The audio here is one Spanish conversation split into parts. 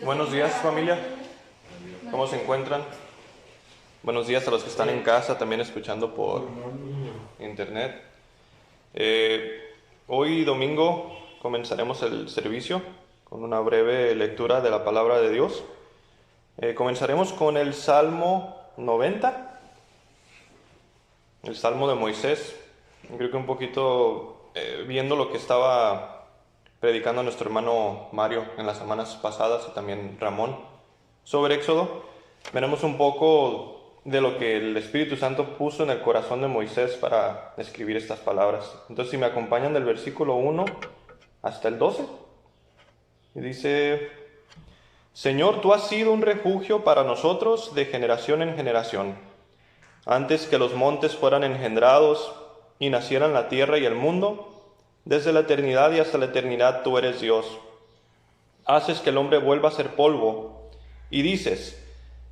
Buenos días, familia. ¿Cómo se encuentran? Buenos días a los que están en casa, también escuchando por internet. Hoy domingo comenzaremos el servicio con una breve lectura de la palabra de Dios. Comenzaremos con el Salmo 90, el Salmo de Moisés. Creo que un poquito viendo lo que estaba predicando nuestro hermano Mario en las semanas pasadas y también Ramón sobre Éxodo, veremos un poco de lo que el Espíritu Santo puso en el corazón de Moisés para escribir estas palabras. Entonces, si me acompañan del versículo 1 hasta el 12, y dice: Señor, tú has sido un refugio para nosotros de generación en generación. Antes que los montes fueran engendrados y nacieran la tierra y el mundo, desde la eternidad y hasta la eternidad tú eres Dios. Haces que el hombre vuelva a ser polvo, y dices: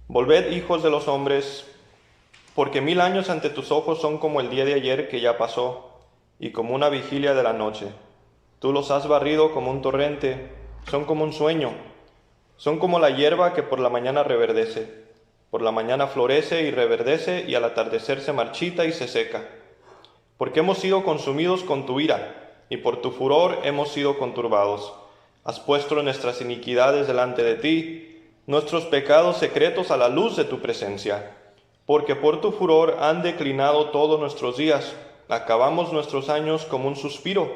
volved, hijos de los hombres, porque 1000 años ante tus ojos son como el día de ayer que ya pasó, y como una vigilia de la noche. Tú los has barrido como un torrente, son como un sueño, son como la hierba que por la mañana reverdece. Por la mañana florece y reverdece, y al atardecer se marchita y se seca. Porque hemos sido consumidos con tu ira, y por tu furor hemos sido conturbados. Has puesto nuestras iniquidades delante de ti, nuestros pecados secretos a la luz de tu presencia. Porque por tu furor han declinado todos nuestros días, acabamos nuestros años como un suspiro.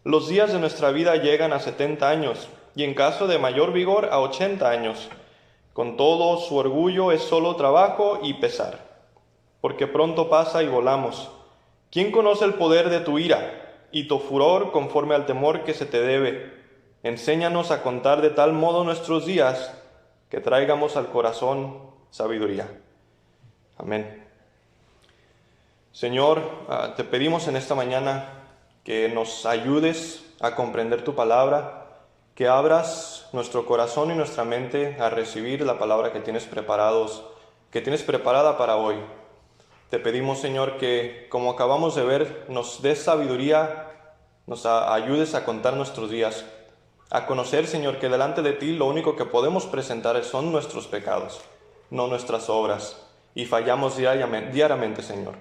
Los días de nuestra vida llegan a 70 años, y en caso de mayor vigor a 80 años. Con todo su orgullo es solo trabajo y pesar, porque pronto pasa y volamos. ¿Quién conoce el poder de tu ira y tu furor conforme al temor que se te debe? Enséñanos a contar de tal modo nuestros días que traigamos al corazón sabiduría. Amén. Señor, te pedimos en esta mañana que nos ayudes a comprender tu palabra, que abras nuestro corazón y nuestra mente a recibir la palabra que tienes preparada para hoy. Te pedimos, Señor, que como acabamos de ver, nos des sabiduría, nos ayudes a contar nuestros días, a conocer, Señor, que delante de ti lo único que podemos presentar son nuestros pecados, no nuestras obras, y fallamos diariamente, Señor.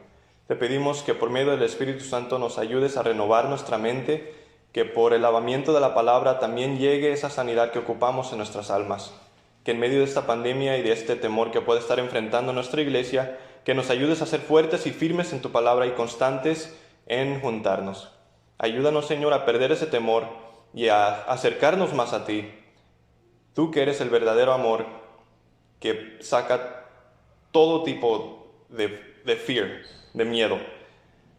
Te pedimos que por medio del Espíritu Santo nos ayudes a renovar nuestra mente, que por el lavamiento de la palabra también llegue esa sanidad que ocupamos en nuestras almas, que en medio de esta pandemia y de este temor que puede estar enfrentando nuestra iglesia, que nos ayudes a ser fuertes y firmes en tu palabra y constantes en juntarnos. Ayúdanos, Señor, a perder ese temor y a acercarnos más a ti. Tú que eres el verdadero amor, que saca todo tipo de fear, de miedo.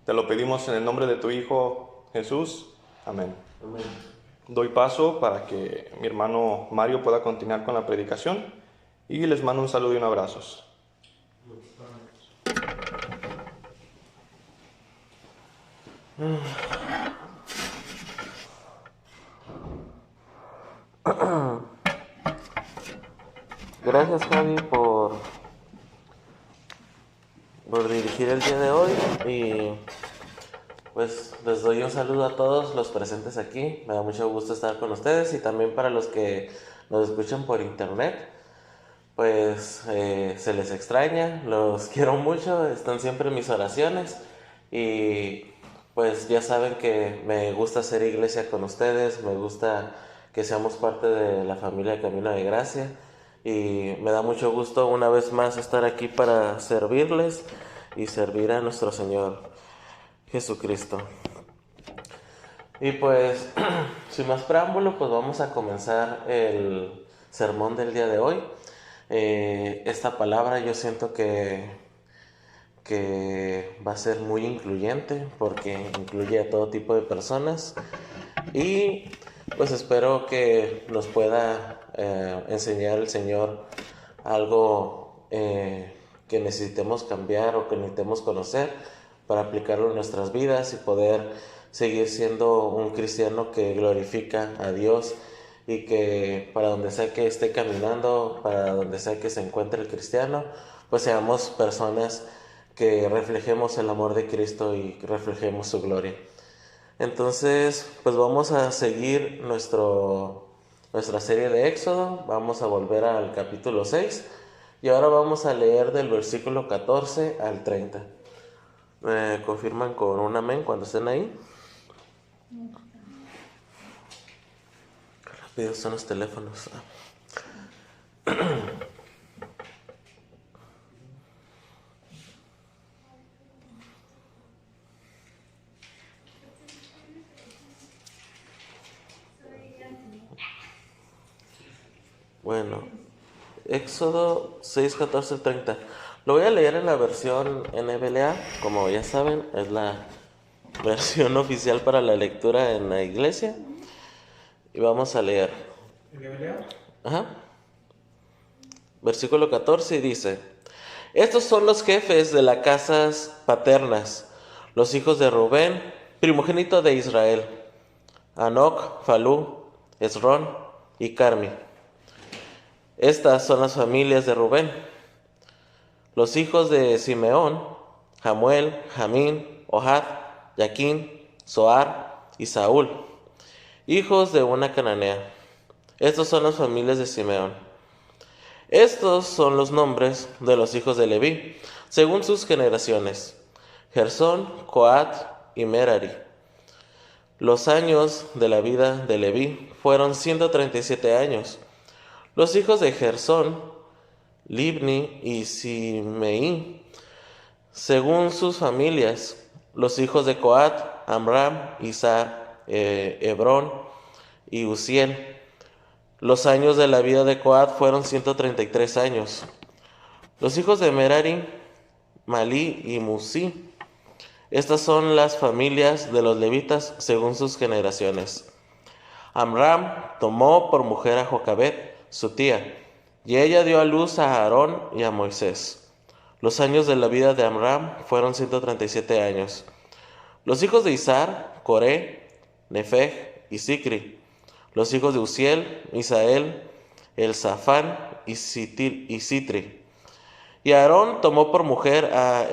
Te lo pedimos en el nombre de tu Hijo Jesús. Amén. Amén. Doy paso para que mi hermano Mario pueda continuar con la predicación y les mando un saludo y un abrazo. Gracias, Javi, por dirigir el día de hoy, y pues les doy un saludo a todos los presentes aquí. Me da mucho gusto estar con ustedes, y también para los que nos escuchan por internet, pues se les extraña, los quiero mucho, están siempre en mis oraciones, y pues ya saben que me gusta hacer iglesia con ustedes, me gusta que seamos parte de la familia Camino de Gracia, y me da mucho gusto una vez más estar aquí para servirles y servir a nuestro Señor Jesucristo. Y pues sin más preámbulo, pues vamos a comenzar el sermón del día de hoy. Esta palabra yo siento que va a ser muy incluyente, porque incluye a todo tipo de personas, y pues espero que nos pueda enseñar el Señor algo que necesitemos cambiar o que necesitemos conocer para aplicarlo en nuestras vidas y poder seguir siendo un cristiano que glorifica a Dios, y que para donde sea que esté caminando, para donde sea que se encuentre el cristiano, pues seamos personas que reflejemos el amor de Cristo y reflejemos su gloria. Entonces, pues vamos a seguir nuestra serie de Éxodo. Vamos a volver al capítulo 6 y ahora vamos a leer del versículo 14 al 30. ¿Me confirman con un amén cuando estén ahí? Qué rápidos son los teléfonos. Bueno, Éxodo 6, 14, 30. Lo voy a leer en la versión NBLA, como ya saben, es la versión oficial para la lectura en la iglesia. Y vamos a leer. ¿NBLA? Ajá. Versículo 14 dice: Estos son los jefes de las casas paternas, los hijos de Rubén, primogénito de Israel: Anoc, Falú, Esrón y Carmi. Estas son las familias de Rubén. Los hijos de Simeón: Jamuel, Jamín, Ohad, Jaquín, Zoar y Saúl, hijos de una cananea. Estos son las familias de Simeón. Estos son los nombres de los hijos de Leví, según sus generaciones: Gersón, Coat y Merari. Los años de la vida de Leví fueron 137 años. Los hijos de Gersón: Libni y Simeí, según sus familias. Los hijos de Coat: Amram, Isar, Hebrón y Uziel. Los años de la vida de Coat fueron 133 años. Los hijos de Merari: Malí y Musí. Estas son las familias de los levitas según sus generaciones. Amram tomó por mujer a Jocabet, su tía, y ella dio a luz a Aarón y a Moisés. Los años de la vida de Amram fueron 137 años. Los hijos de Isar: Coré, Nefeg y Sicri. Los hijos de Uziel: Misael, Elzafán y Sitri. Y Aarón tomó por mujer a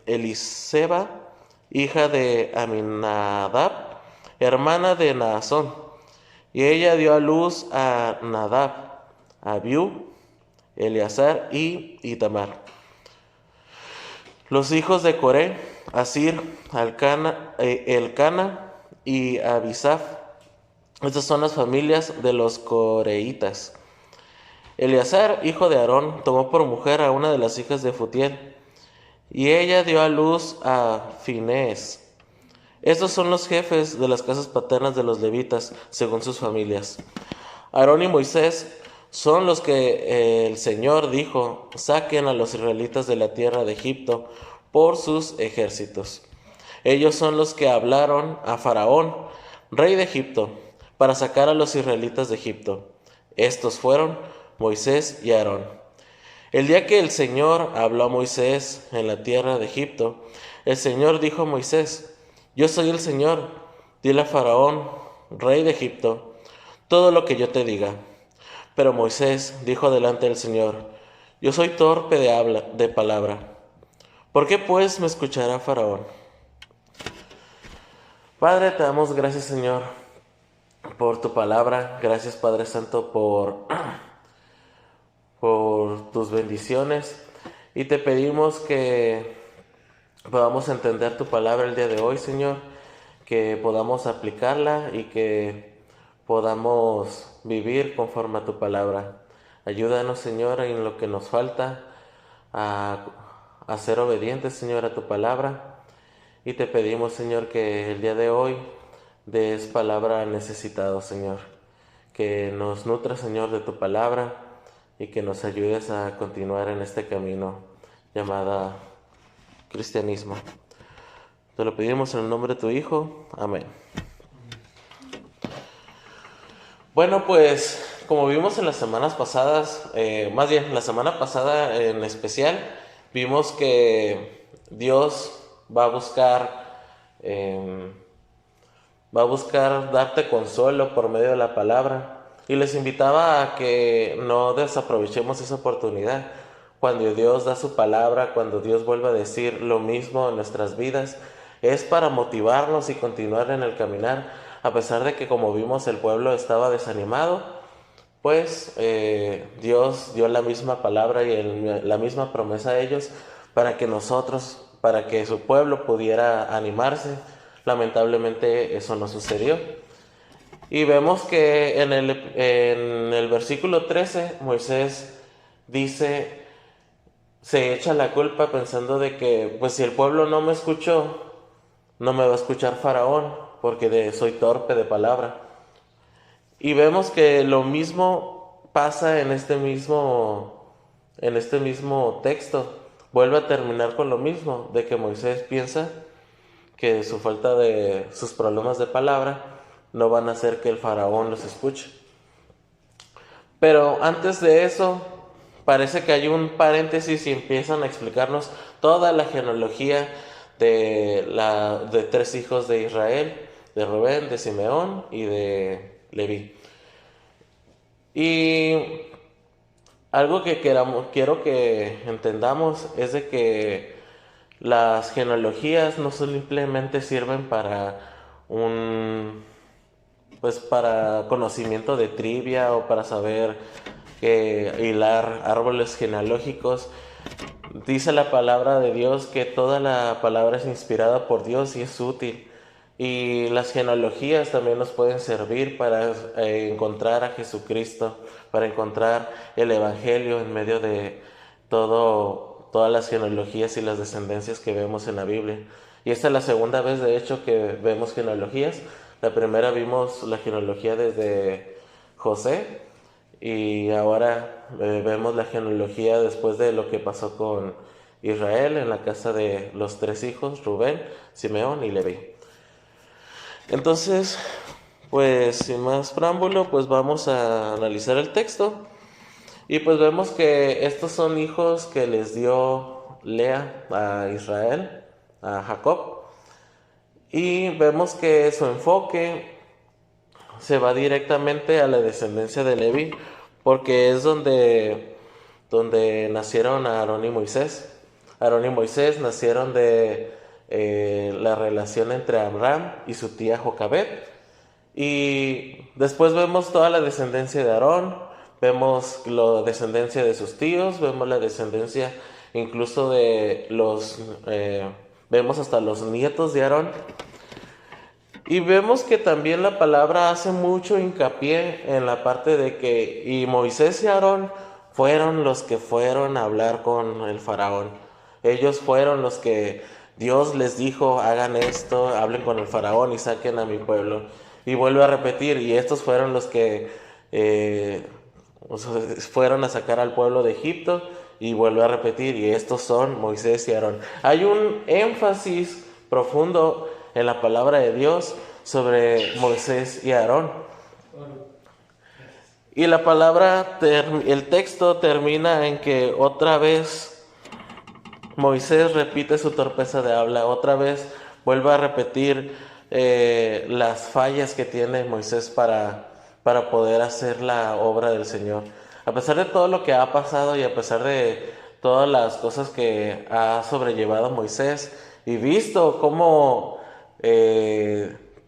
Eliseba, hija de Aminadab, hermana de Naasón. Y ella dio a luz a Nadab, Abiú, Eleazar y Itamar. Los hijos de Coré: Asir, Elcana y Abisaf. Estas son las familias de los coreitas. Eleazar, hijo de Aarón, tomó por mujer a una de las hijas de Futiel, y ella dio a luz a Finés. Estos son los jefes de las casas paternas de los levitas, según sus familias. Aarón y Moisés son los que el Señor dijo: saquen a los israelitas de la tierra de Egipto por sus ejércitos. Ellos son los que hablaron a Faraón, rey de Egipto, para sacar a los israelitas de Egipto. Estos fueron Moisés y Aarón. El día que el Señor habló a Moisés en la tierra de Egipto, el Señor dijo a Moisés: yo soy el Señor, dile a Faraón, rey de Egipto, todo lo que yo te diga. Pero Moisés dijo delante del Señor: yo soy torpe de palabra. ¿Por qué pues me escuchará Faraón? Padre, te damos gracias, Señor, por tu palabra. Gracias, Padre Santo, por tus bendiciones. Y te pedimos que podamos entender tu palabra el día de hoy, Señor, que podamos aplicarla y que podamos vivir conforme a tu palabra. Ayúdanos, Señor, en lo que nos falta a ser obedientes, Señor, a tu palabra. Y te pedimos, Señor, que el día de hoy des palabra al necesitado, Señor. Que nos nutra, Señor, de tu palabra y que nos ayudes a continuar en este camino llamado cristianismo. Te lo pedimos en el nombre de tu Hijo. Amén. Bueno, pues como vimos en las semanas pasadas, más bien la semana pasada en especial, vimos que Dios va a buscar darte consuelo por medio de la palabra. Y les invitaba a que no desaprovechemos esa oportunidad. Cuando Dios da su palabra, cuando Dios vuelve a decir lo mismo en nuestras vidas, es para motivarnos y continuar en el caminar, a pesar de que, como vimos, el pueblo estaba desanimado. Pues Dios dio la misma palabra y la misma promesa a ellos para que su pueblo pudiera animarse. Lamentablemente eso no sucedió. Y vemos que en el versículo 13 Moisés dice, se echa la culpa pensando de que, pues si el pueblo no me escuchó, no me va a escuchar Faraón, porque soy torpe de palabra. Y vemos que lo mismo pasa en este mismo texto. Vuelve a terminar con lo mismo, de que Moisés piensa que sus problemas de palabra no van a hacer que el faraón los escuche. Pero antes de eso, parece que hay un paréntesis y empiezan a explicarnos toda la genealogía de tres hijos de Israel, de Rubén, de Simeón y de Leví. Y algo que quiero que entendamos es de que las genealogías no simplemente sirven para pues para conocimiento de trivia o para saber hilar árboles genealógicos. Dice la palabra de Dios que toda la palabra es inspirada por Dios y es útil. Y las genealogías también nos pueden servir para encontrar a Jesucristo, para encontrar el Evangelio en medio de todas las genealogías y las descendencias que vemos en la Biblia. Y esta es la segunda vez, de hecho, que vemos genealogías. La primera vimos la genealogía desde José y ahora vemos la genealogía después de lo que pasó con Israel en la casa de los tres hijos, Rubén, Simeón y Leví. Entonces, pues sin más preámbulo, pues vamos a analizar el texto. Y pues vemos que estos son hijos que les dio Lea a Israel, a Jacob. Y vemos que su enfoque se va directamente a la descendencia de Leví, porque es donde nacieron Aarón y Moisés. Aarón y Moisés nacieron de la relación entre Amram y su tía Jocabed. Y después vemos toda la descendencia de Aarón, vemos la descendencia de sus tíos, vemos la descendencia incluso vemos hasta los nietos de Aarón. Y vemos que también la palabra hace mucho hincapié en la parte de que y Moisés y Aarón fueron los que fueron a hablar con el faraón. Ellos fueron los que Dios les dijo, hagan esto, hablen con el faraón y saquen a mi pueblo. Y vuelve a repetir, y estos fueron los que fueron a sacar al pueblo de Egipto, y vuelve a repetir, y estos son Moisés y Aarón. Hay un énfasis profundo en la palabra de Dios sobre Moisés y Aarón. Y la palabra, el texto termina en que otra vez Moisés repite su torpeza de habla, otra vez vuelve a repetir las fallas que tiene Moisés para poder hacer la obra del Señor. A pesar de todo lo que ha pasado y a pesar de todas las cosas que ha sobrellevado Moisés y visto cómo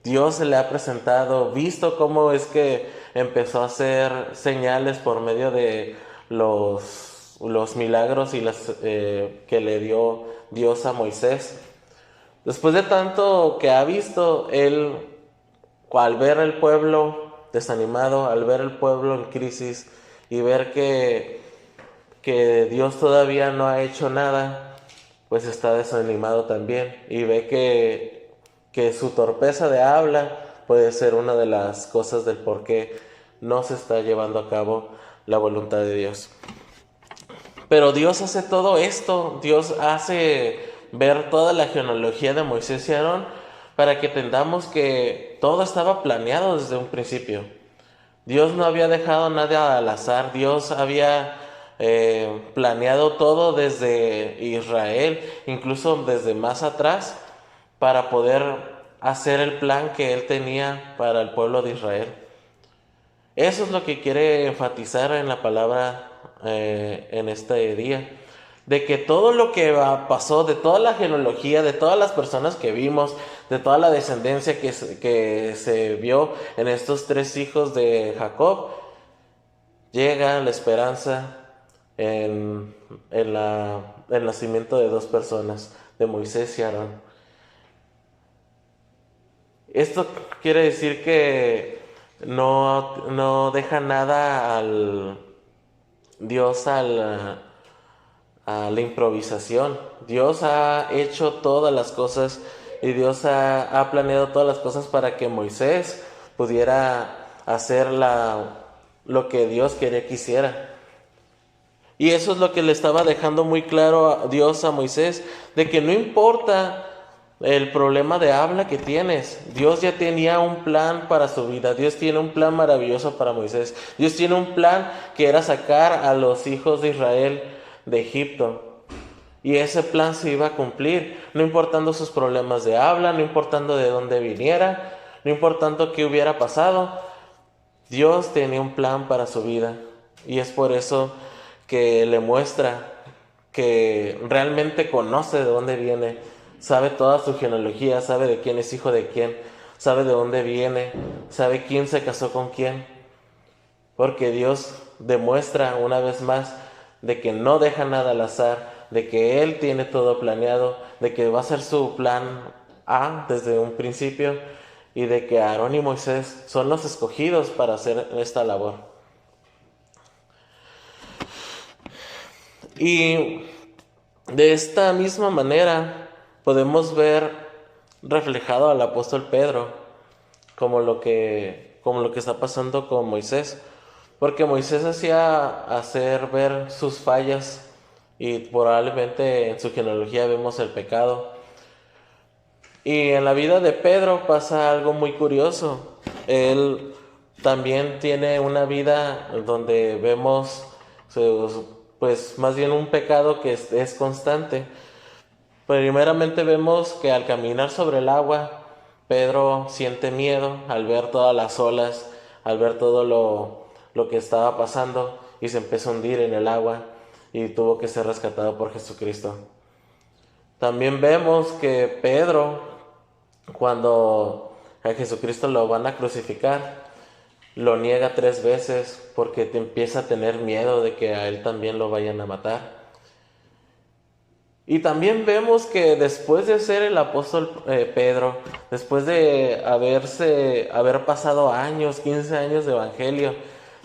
Dios se le ha presentado, visto cómo es que empezó a hacer señales por medio de los milagros y que le dio Dios a Moisés. Después de tanto que ha visto, él, al ver el pueblo desanimado, al ver el pueblo en crisis y ver que Dios todavía no ha hecho nada, pues está desanimado también y ve que su torpeza de habla puede ser una de las cosas del por qué no se está llevando a cabo la voluntad de Dios. Pero Dios hace todo esto, Dios hace ver toda la genealogía de Moisés y Aarón para que entendamos que todo estaba planeado desde un principio. Dios no había dejado nada al azar, Dios había planeado todo desde Israel, incluso desde más atrás, para poder hacer el plan que Él tenía para el pueblo de Israel. Eso es lo que quiere enfatizar en la palabra en este día. de que todo lo que pasó, de toda la genealogía, de todas las personas que vimos, de toda la descendencia que se vio en estos 3 hijos de Jacob, llega la esperanza en el nacimiento de 2 personas, de Moisés y Aarón. Esto quiere decir que no deja nada al Dios a la improvisación. Dios ha hecho todas las cosas y Dios ha planeado todas las cosas para que Moisés pudiera hacer lo que Dios quería que hiciera. Y eso es lo que le estaba dejando muy claro a Dios a Moisés, de que no importa el problema de habla que tienes, Dios ya tenía un plan para su vida. Dios tiene un plan maravilloso para Moisés. Dios tiene un plan que era sacar a los hijos de Israel de Egipto. Y ese plan se iba a cumplir, no importando sus problemas de habla, no importando de dónde viniera, no importando qué hubiera pasado. Dios tenía un plan para su vida. Y es por eso que le muestra que realmente conoce de dónde viene, sabe toda su genealogía, sabe de quién es hijo de quién, sabe de dónde viene, sabe quién se casó con quién, porque Dios demuestra una vez más de que no deja nada al azar, de que Él tiene todo planeado, de que va a ser su plan A desde un principio y de que Aarón y Moisés son los escogidos para hacer esta labor. Y de esta misma manera podemos ver reflejado al apóstol Pedro como lo que está pasando con Moisés, porque Moisés hacía hacer ver sus fallas y probablemente en su genealogía vemos el pecado. Y en la vida de Pedro pasa algo muy curioso. Él también tiene una vida donde vemos pues más bien un pecado que es constante. Primeramente vemos que al caminar sobre el agua, Pedro siente miedo al ver todas las olas, al ver todo lo que estaba pasando y se empezó a hundir en el agua y tuvo que ser rescatado por Jesucristo. También vemos que Pedro, cuando a Jesucristo lo van a crucificar, lo niega 3 veces porque te empieza a tener miedo de que a él también lo vayan a matar. Y también vemos que después de ser el apóstol Pedro, después de haber pasado años, 15 años de evangelio,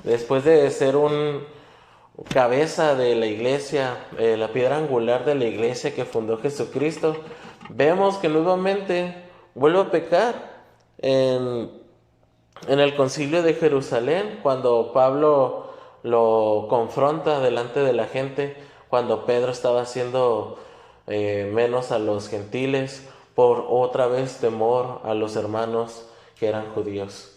después de ser un cabeza de la iglesia, la piedra angular de la iglesia que fundó Jesucristo, vemos que nuevamente vuelve a pecar en el concilio de Jerusalén, cuando Pablo lo confronta delante de la gente, cuando Pedro estaba haciendo menos a los gentiles, por otra vez temor a los hermanos que eran judíos.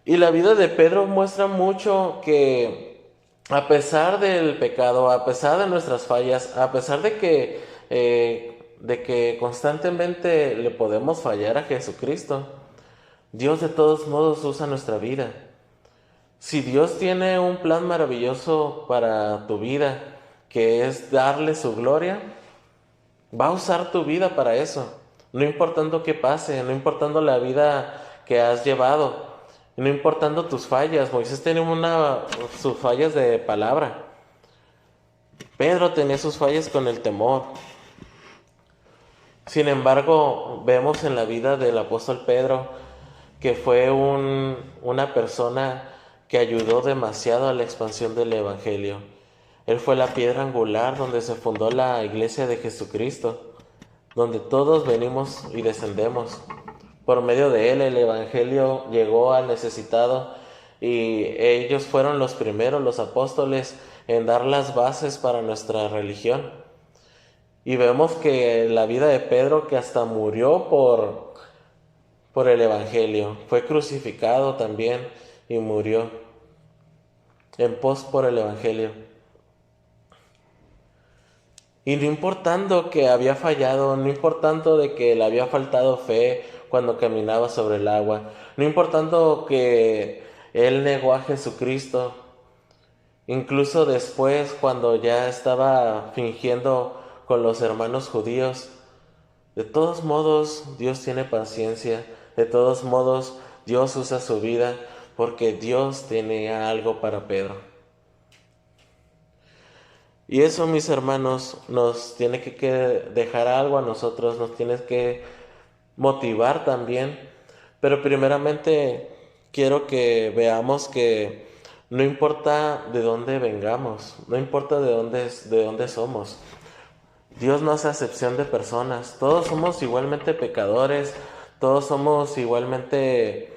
Y la vida de Pedro muestra mucho que a pesar del pecado, a pesar de nuestras fallas, a pesar de que constantemente le podemos fallar a Jesucristo, Dios de todos modos usa nuestra vida. Si Dios tiene un plan maravilloso para tu vida, que es darle su gloria, va a usar tu vida para eso. No importando qué pase, no importando la vida que has llevado, no importando tus fallas. Moisés tenía sus fallas de palabra. Pedro tenía sus fallas con el temor. Sin embargo, vemos en la vida del apóstol Pedro que fue una persona que ayudó demasiado a la expansión del evangelio. Él fue la piedra angular donde se fundó la iglesia de Jesucristo, donde todos venimos y descendemos. Por medio de él el evangelio llegó al necesitado y ellos fueron los primeros, los apóstoles, en dar las bases para nuestra religión. Y vemos que la vida de Pedro, que hasta murió por el evangelio, fue crucificado también y murió en pos por el evangelio. Y no importando que había fallado, no importando de que le había faltado fe cuando caminaba sobre el agua, no importando que él negó a Jesucristo, Incluso después, cuando ya estaba fingiendo con los hermanos judíos, de todos modos Dios tiene paciencia, de todos modos Dios usa su vida porque Dios tenía algo para Pedro. Y eso, mis hermanos, nos tiene que dejar algo a nosotros, nos tiene que motivar también. Pero primeramente quiero que veamos que no importa de dónde vengamos, no importa de dónde somos. Dios no hace acepción de personas. Todos somos igualmente pecadores, todos somos igualmente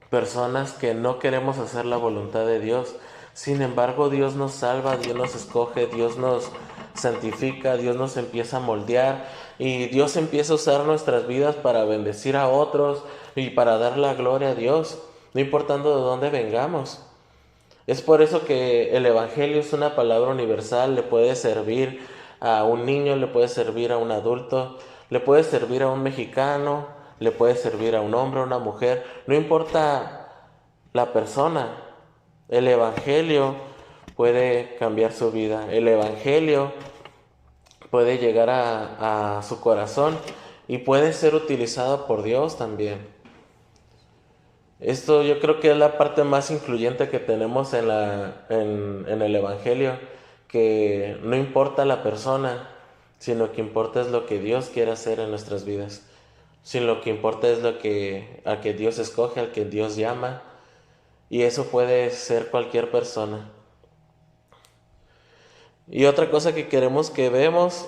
personas que no queremos hacer la voluntad de Dios. Sin embargo, Dios nos salva, Dios nos escoge, Dios nos santifica, Dios nos empieza a moldear y Dios empieza a usar nuestras vidas para bendecir a otros y para dar la gloria a Dios, no importando de dónde vengamos. Es por eso que el Evangelio es una palabra universal, le puede servir a un niño, le puede servir a un adulto, le puede servir a un mexicano, le puede servir a un hombre, a una mujer, no importa la persona, el Evangelio puede cambiar su vida, el Evangelio puede llegar a su corazón y puede ser utilizado por Dios también. Esto yo creo que es la parte más influyente que tenemos en el Evangelio, que no importa la persona, sino que importa es lo que Dios quiere hacer en nuestras vidas. Sino lo que importa es al que Dios escoge, al que Dios llama, y eso puede ser cualquier persona. Y otra cosa que queremos que veamos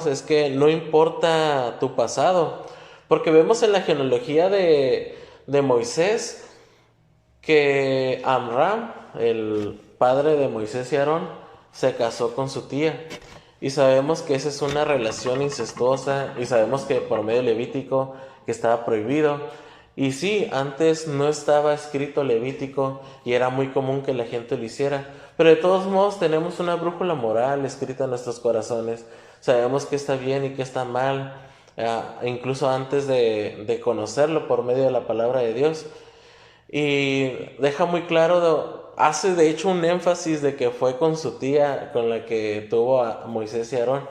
es que no importa tu pasado, porque vemos en la genealogía de Moisés que Amram, el padre de Moisés y Aarón, se casó con su tía. Y sabemos que esa es una relación incestuosa y sabemos que por medio levítico que estaba prohibido. Y sí, antes no estaba escrito Levítico y era muy común que la gente lo hiciera, pero de todos modos tenemos una brújula moral escrita en nuestros corazones. Sabemos qué está bien y qué está mal, incluso antes de conocerlo por medio de la palabra de Dios. Y deja muy claro, hace de hecho un énfasis de que fue con su tía con la que tuvo a Moisés y Aarón.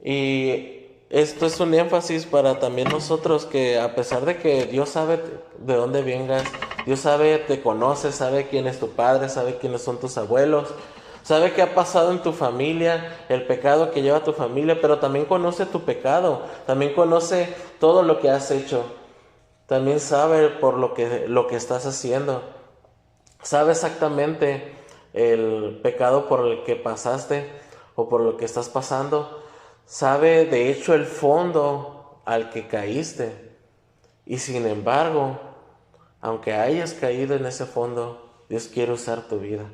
Y esto es un énfasis para también nosotros que a pesar de que Dios sabe de dónde vengas, Dios sabe, te conoce, sabe quién es tu padre, sabe quiénes son tus abuelos, sabe qué ha pasado en tu familia, el pecado que lleva tu familia, pero también conoce tu pecado, también conoce todo lo que has hecho, también sabe por lo que estás haciendo, sabe exactamente el pecado por el que pasaste o por lo que estás pasando. Sabe de hecho el fondo al que caíste. Y sin embargo, aunque hayas caído en ese fondo, Dios quiere usar tu vida.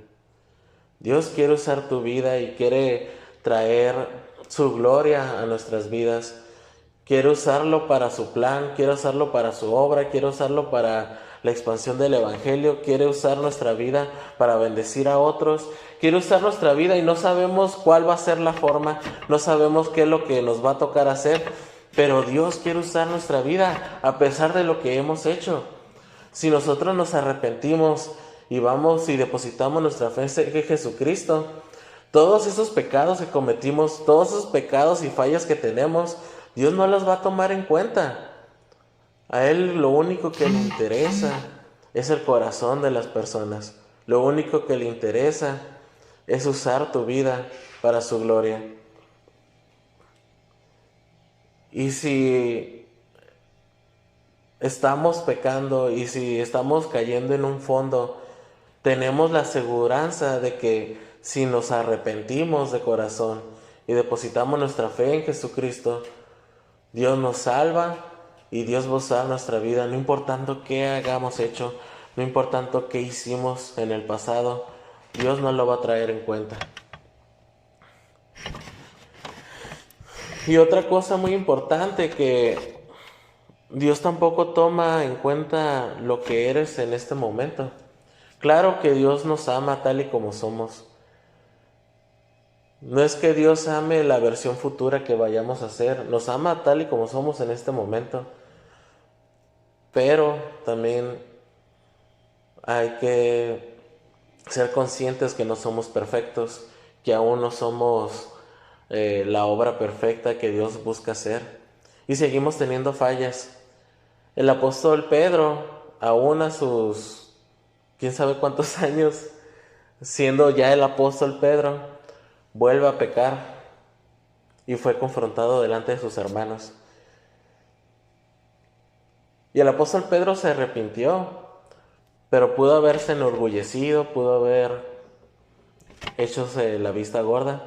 Dios quiere usar tu vida y quiere traer su gloria a nuestras vidas. Quiere usarlo para su plan, quiere usarlo para su obra, quiere usarlo para la expansión del Evangelio, quiere usar nuestra vida para bendecir a otros, quiere usar nuestra vida y no sabemos cuál va a ser la forma, no sabemos qué es lo que nos va a tocar hacer, pero Dios quiere usar nuestra vida a pesar de lo que hemos hecho. Si nosotros nos arrepentimos y vamos y depositamos nuestra fe en Jesucristo, todos esos pecados que cometimos, todos esos pecados y fallas que tenemos, Dios no los va a tomar en cuenta. A Él lo único que le interesa es el corazón de las personas. Lo único que le interesa es usar tu vida para su gloria. Y si estamos pecando y si estamos cayendo en un fondo, tenemos la aseguranza de que si nos arrepentimos de corazón y depositamos nuestra fe en Jesucristo, Dios nos salva y Dios va a usar nuestra vida, no importando qué hayamos hecho, no importando qué hicimos en el pasado, Dios nos lo va a traer en cuenta. Y otra cosa muy importante, que Dios tampoco toma en cuenta lo que eres en este momento. Claro que Dios nos ama tal y como somos. No es que Dios ame la versión futura que vayamos a hacer, nos ama tal y como somos en este momento. Pero también hay que ser conscientes que no somos perfectos, que aún no somos la obra perfecta que Dios busca hacer. Y seguimos teniendo fallas. El apóstol Pedro, aún a sus quién sabe cuántos años, siendo ya el apóstol Pedro, vuelve a pecar y fue confrontado delante de sus hermanos. Y el apóstol Pedro se arrepintió, pero pudo haberse enorgullecido, pudo haber hecho la vista gorda.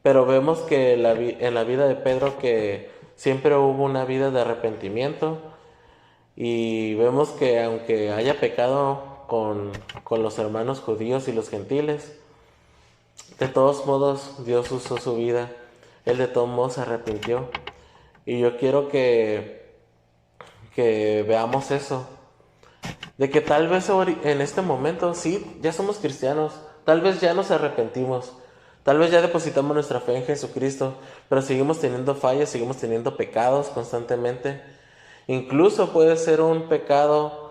Pero vemos que en la vida de Pedro que siempre hubo una vida de arrepentimiento. Y vemos que aunque haya pecado con los hermanos judíos y los gentiles, de todos modos Dios usó su vida. Él de todos modos se arrepintió. Y yo quiero que veamos eso. De que tal vez en este momento, sí, ya somos cristianos. Tal vez ya nos arrepentimos. Tal vez ya depositamos nuestra fe en Jesucristo. Pero seguimos teniendo fallas, seguimos teniendo pecados constantemente. Incluso puede ser un pecado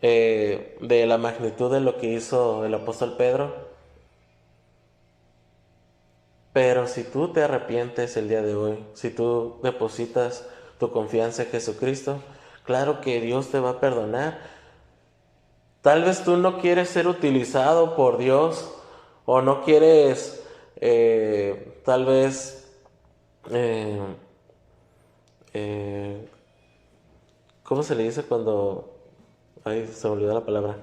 de la magnitud de lo que hizo el apóstol Pedro. Pero si tú te arrepientes el día de hoy, si tú depositas tu confianza en Jesucristo, claro que Dios te va a perdonar. Tal vez tú no quieres ser utilizado por Dios o no quieres tal vez eh, eh, ¿cómo se le dice cuando... Ay, se me olvidó la palabra.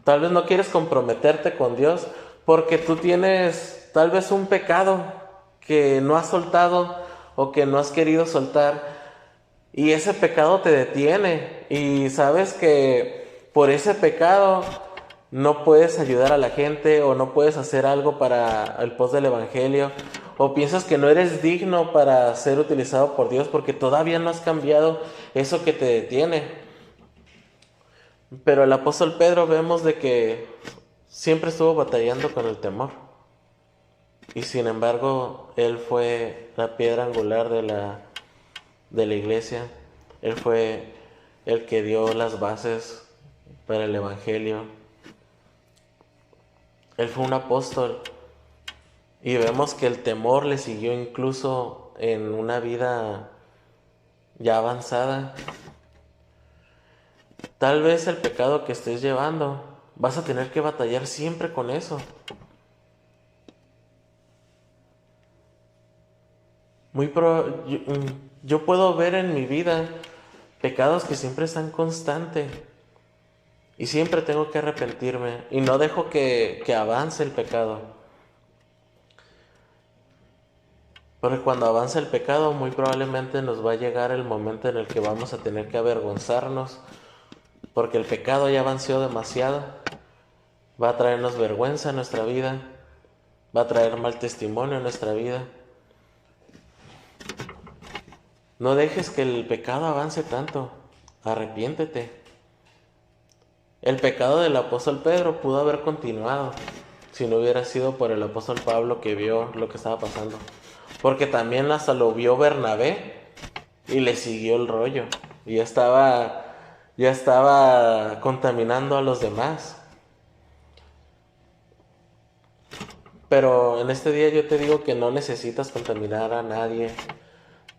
Tal vez no quieres comprometerte con Dios porque tú tienes tal vez un pecado que no has soltado o que no has querido soltar y ese pecado te detiene y sabes que por ese pecado no puedes ayudar a la gente o no puedes hacer algo para el pos del evangelio o piensas que no eres digno para ser utilizado por Dios porque todavía no has cambiado eso que te detiene. Pero el apóstol Pedro vemos de que siempre estuvo batallando con el temor. Y sin embargo, él fue la piedra angular de la iglesia. Él fue el que dio las bases para el evangelio. Él fue un apóstol. Y vemos que el temor le siguió incluso en una vida ya avanzada. Tal vez el pecado que estés llevando, vas a tener que batallar siempre con eso. Yo puedo ver en mi vida pecados que siempre están constantes y siempre tengo que arrepentirme y no dejo que avance el pecado. Porque cuando avanza el pecado, muy probablemente nos va a llegar el momento en el que vamos a tener que avergonzarnos, porque el pecado ya avanzó demasiado. Va a traernos vergüenza en nuestra vida, va a traer mal testimonio en nuestra vida. No dejes que el pecado avance tanto, arrepiéntete. El pecado del apóstol Pedro pudo haber continuado si no hubiera sido por el apóstol Pablo que vio lo que estaba pasando. Porque también hasta lo vio Bernabé y le siguió el rollo. Y ya estaba contaminando a los demás. Pero en este día yo te digo que no necesitas contaminar a nadie.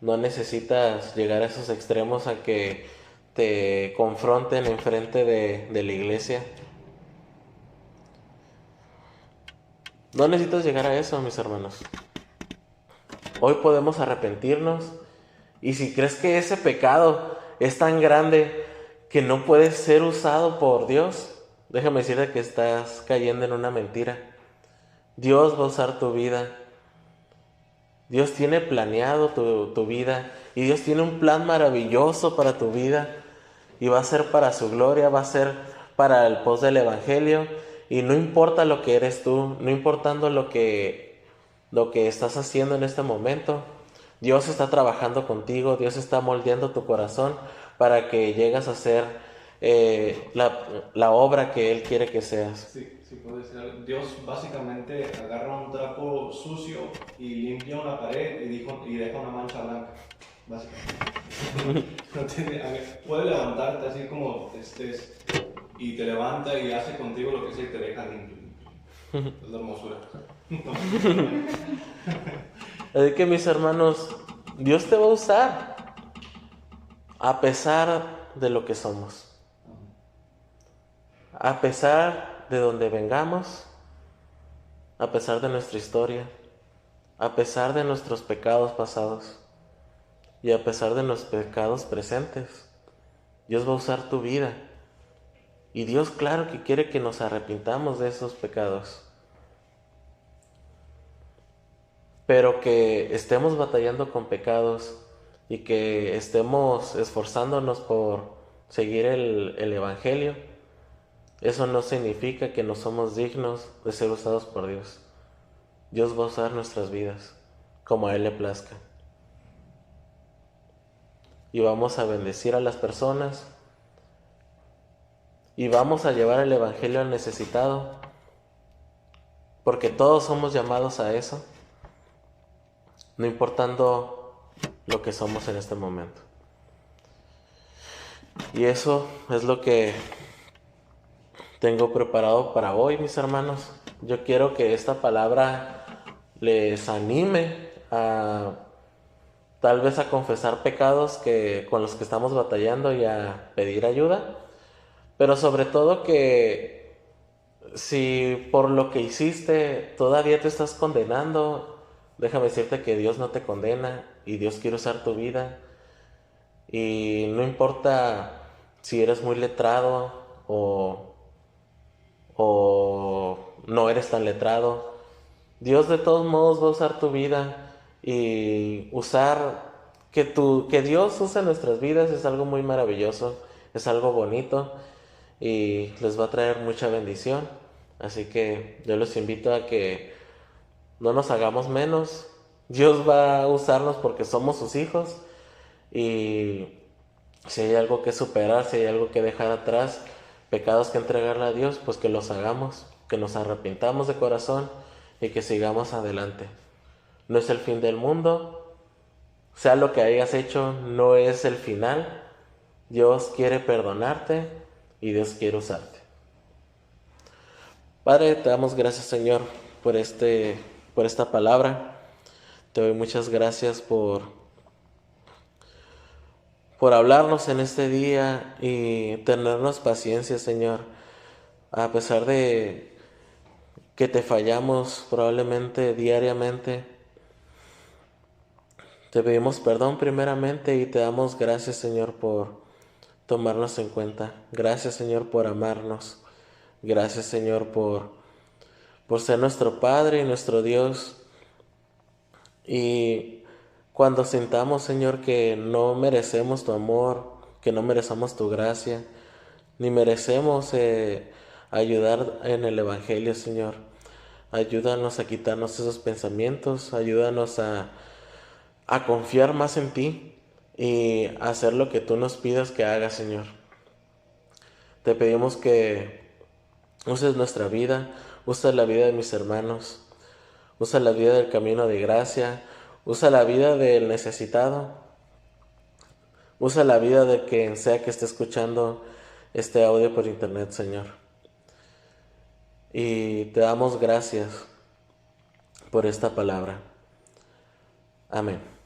No necesitas llegar a esos extremos a que te confronten enfrente de la iglesia. No necesitas llegar a eso, mis hermanos. Hoy podemos arrepentirnos. Y si crees que ese pecado es tan grande que no puede ser usado por Dios, déjame decirte que estás cayendo en una mentira. Dios va a usar tu vida. Dios tiene planeado tu vida y Dios tiene un plan maravilloso para tu vida y va a ser para su gloria, va a ser para el pos del evangelio y no importa lo que eres tú, no importando lo que estás haciendo en este momento, Dios está trabajando contigo, Dios está moldeando tu corazón para que llegues a ser la obra que Él quiere que seas. Sí, puede ser. Dios básicamente agarra un trapo sucio y limpia una pared y deja una mancha blanca, básicamente. Puede levantarte así como estés. y te levanta y hace contigo lo que sea y te deja limpio. Es la hermosura. Así que mis hermanos, Dios te va a usar a pesar de lo que somos, a pesar de donde vengamos, a pesar de nuestra historia, a pesar de nuestros pecados pasados y a pesar de los pecados presentes. Dios va a usar tu vida. Y Dios, claro que quiere que nos arrepintamos de esos pecados, pero que estemos batallando con pecados y que estemos esforzándonos por seguir el Evangelio, eso no significa que no somos dignos de ser usados por Dios. Dios va a usar nuestras vidas como a Él le plazca. Y vamos a bendecir a las personas y vamos a llevar el Evangelio al necesitado, porque todos somos llamados a eso, no importando lo que somos en este momento. Y eso es lo que tengo preparado para hoy, mis hermanos. Yo quiero que esta palabra les anime a tal vez a confesar pecados con los que estamos batallando y a pedir ayuda, pero sobre todo que si por lo que hiciste todavía te estás condenando, déjame decirte que Dios no te condena y Dios quiere usar tu vida. Y no importa si eres muy letrado o no eres tan letrado, Dios de todos modos va a usar tu vida y que Dios use nuestras vidas es algo muy maravilloso, es algo bonito y les va a traer mucha bendición. Así que yo los invito a que no nos hagamos menos. Dios va a usarnos porque somos sus hijos y si hay algo que superar, si hay algo que dejar atrás, pecados que entregarle a Dios, pues que los hagamos, que nos arrepintamos de corazón y que sigamos adelante. No es el fin del mundo, sea lo que hayas hecho, no es el final. Dios quiere perdonarte y Dios quiere usarte. Padre, te damos gracias, Señor, por esta palabra. Te doy muchas gracias por hablarnos en este día y tenernos paciencia, Señor, a pesar de que te fallamos probablemente diariamente. Te pedimos perdón primeramente y te damos gracias, Señor, por tomarnos en cuenta. Gracias, Señor, por amarnos. Gracias, Señor, por ser nuestro Padre y nuestro Dios. Y cuando sintamos, Señor, que no merecemos tu amor, que no merecemos tu gracia, ni merecemos ayudar en el Evangelio, Señor, ayúdanos a quitarnos esos pensamientos, ayúdanos a confiar más en ti y a hacer lo que tú nos pidas que hagas, Señor. Te pedimos que uses nuestra vida, usa la vida de mis hermanos, usa la vida del camino de gracia, usa la vida del necesitado, usa la vida de quien sea que esté escuchando este audio por internet, Señor. Y te damos gracias por esta palabra. Amén.